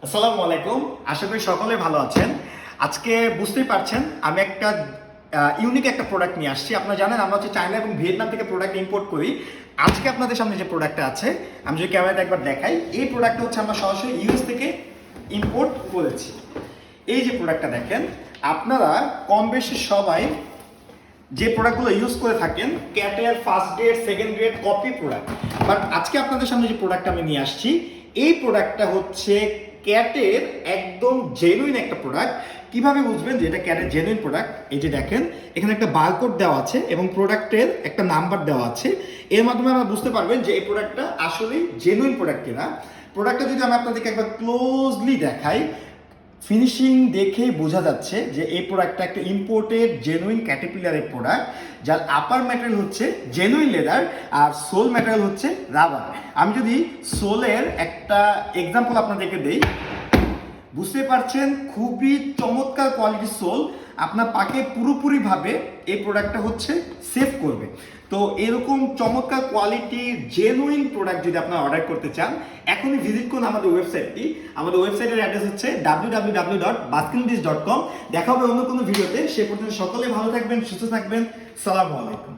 আসসালামু আলাইকুম, আশা করি সকলে ভালো আছেন। আজকে বুঝতেই পারছেন আমি একটা ইউনিক একটা প্রোডাক্ট নিয়ে আসছি। আপনারা জানেন আমরা হচ্ছে চায়না এবং ভিয়েতনাম থেকে প্রোডাক্ট ইম্পোর্ট করি। আজকে আপনাদের সামনে যে প্রোডাক্টটা আছে, আমি যদি ক্যামেরাতে একবার দেখাই, এই প্রোডাক্টটা হচ্ছে আমরা সরাসরি ইউএস থেকে ইম্পোর্ট করেছি। এই যে প্রোডাক্টটা দেখেন, আপনারা কম বেশি সবাই যে প্রোডাক্টগুলো ইউজ করে থাকেন, ক্যাটের first grade, second grade copy product. But আজকে আপনাদের সামনে যে প্রোডাক্টটা আমি নিয়ে আসছি, এই প্রোডাক্টটা হচ্ছে ক্যাটের একদম জেনুইন একটা প্রোডাক্ট। কিভাবে বুঝবেন যে এটা ক্যাটের জেনুইন প্রোডাক্ট? এই যে দেখেন, এখানে একটা বারকোড দেওয়া আছে এবং প্রোডাক্টের একটা নাম্বার দেওয়া আছে। এর মাধ্যমে আমরা বুঝতে পারবেন যে এই প্রোডাক্টটা আসলে জেনুইন প্রোডাক্ট কিনা। প্রোডাক্টটা যদি আমি আপনাদেরকে একবার ক্লোজলি দেখাই, ফিনিশিং দেখেই বোঝা যাচ্ছে যে এই প্রোডাক্টটা একটা ইম্পোর্টেড জেনুইন ক্যাটারপিলারের প্রোডাক্ট, যার আপার ম্যাটেরিয়াল হচ্ছে জেনুইন লেদার আর সোল ম্যাটেরিয়াল হচ্ছে রাবার। আমি যদি সোলের একটা এক্সাম্পল আপনাদেরকে দেই, বুঝতে পারছেন খুবই চমৎকার কোয়ালিটির সোল আপনার পাকে পুরোপুরিভাবে এই প্রোডাক্টটা হচ্ছে সেভ করবে। তো এরকম চমৎকার কোয়ালিটির জেনুইন প্রোডাক্ট যদি আপনারা অর্ডার করতে চান, এখনই ভিজিট করুন আমাদের ওয়েবসাইটটি। আমাদের ওয়েবসাইটের অ্যাড্রেস হচ্ছে www.baskindish.com। দেখা হবে অন্য কোনো ভিডিওতে। সে পর্যন্ত সকলে ভালো থাকবেন, সুস্থ থাকবেন। সালামু আলাইকুম।